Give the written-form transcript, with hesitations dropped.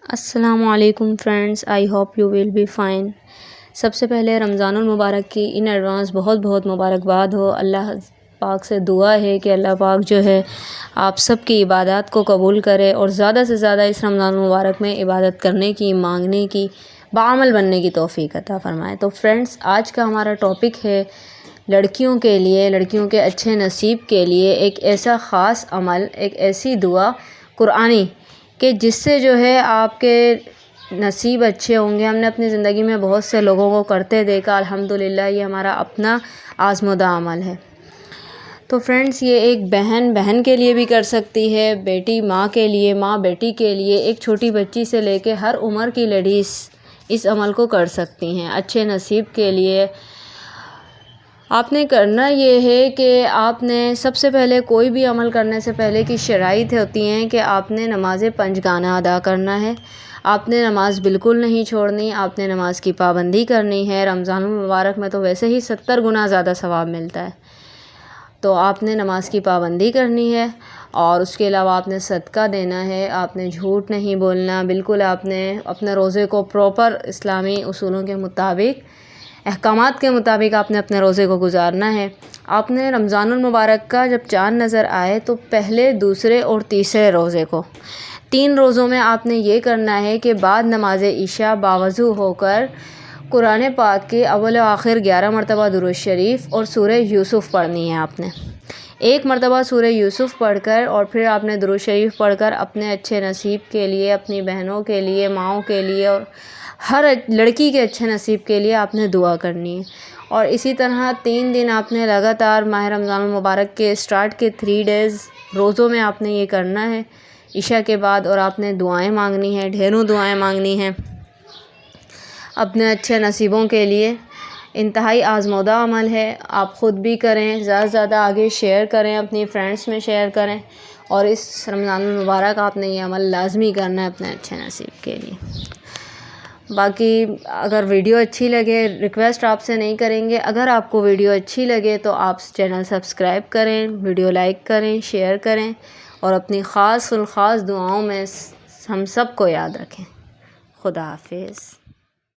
السلام علیکم friends, I hope you will be fine. سب سے پہلے رمضان المبارک کی ان ایڈوانس بہت بہت مبارکباد ہو۔ اللہ پاک سے دعا ہے کہ اللہ پاک جو ہے آپ سب کی عبادات کو قبول کرے اور زیادہ سے زیادہ اس رمضان المبارک میں عبادت کرنے کی، مانگنے کی، بعمل بننے کی توفیق عطا فرمائے۔ تو فرینڈس، آج کا ہمارا ٹاپک ہے لڑکیوں کے لیے، لڑکیوں کے اچھے نصیب کے لیے ایک ایسا خاص عمل، ایک ایسی دعا قرآنی کہ جس سے جو ہے آپ کے نصیب اچھے ہوں گے۔ ہم نے اپنی زندگی میں بہت سے لوگوں کو کرتے دیکھا، الحمدللہ یہ ہمارا اپنا آزمودہ عمل ہے۔ تو فرینڈس، یہ ایک بہن کے لیے بھی کر سکتی ہے، بیٹی ماں کے لیے، ماں بیٹی کے لیے، ایک چھوٹی بچی سے لے کے ہر عمر کی لیڈیز اس عمل کو کر سکتی ہیں اچھے نصیب کے لیے۔ آپ نے کرنا یہ ہے کہ آپ نے سب سے پہلے کوئی بھی عمل کرنے سے پہلے کی شرائط ہوتی ہیں کہ آپ نے نماز پنجگانہ ادا کرنا ہے، آپ نے نماز بالکل نہیں چھوڑنی، آپ نے نماز کی پابندی کرنی ہے۔ رمضان المبارک میں تو ویسے ہی 70 گنا زیادہ ثواب ملتا ہے، تو آپ نے نماز کی پابندی کرنی ہے اور اس کے علاوہ آپ نے صدقہ دینا ہے، آپ نے جھوٹ نہیں بولنا، بالکل آپ نے اپنے روزے کو پراپر اسلامی اصولوں کے مطابق، احکامات کے مطابق آپ نے اپنے روزے کو گزارنا ہے۔ آپ نے رمضان المبارک کا جب چاند نظر آئے تو پہلے، دوسرے اور تیسرے روزے کو، 3 روزوں میں آپ نے یہ کرنا ہے کہ بعد نماز عشاء باوضو ہو کر قرآن پاک کی اول و آخر 11 مرتبہ درود شریف اور سورہ یوسف پڑھنی ہے۔ آپ نے ایک مرتبہ سورہ یوسف پڑھ کر اور پھر آپ نے درود شریف پڑھ کر اپنے اچھے نصیب کے لیے، اپنی بہنوں کے لیے، ماؤں کے لیے اور ہر لڑکی کے اچھے نصیب کے لیے آپ نے دعا کرنی ہے۔ اور اسی طرح 3 دن آپ نے لگاتار ماہ رمضان المبارک کے اسٹارٹ کے 3 ڈیز روزوں میں آپ نے یہ کرنا ہے عشاء کے بعد، اور آپ نے دعائیں مانگنی ہیں، ڈھیروں دعائیں مانگنی ہیں اپنے اچھے نصیبوں کے لیے۔ انتہائی آزمودہ عمل ہے، آپ خود بھی کریں، زیادہ سے زیادہ آگے شیئر کریں، اپنی فرینڈس میں شیئر کریں، اور اس رمضان المبارک آپ نے یہ عمل لازمی کرنا ہے اپنے اچھے نصیب کے لیے۔ باقی اگر ویڈیو اچھی لگے، ریکویسٹ آپ سے نہیں کریں گے، اگر آپ کو ویڈیو اچھی لگے تو آپ چینل سبسکرائب کریں، ویڈیو لائک کریں، شیئر کریں اور اپنی خاص الخاص دعاؤں میں ہم سب کو یاد رکھیں۔ خدا حافظ۔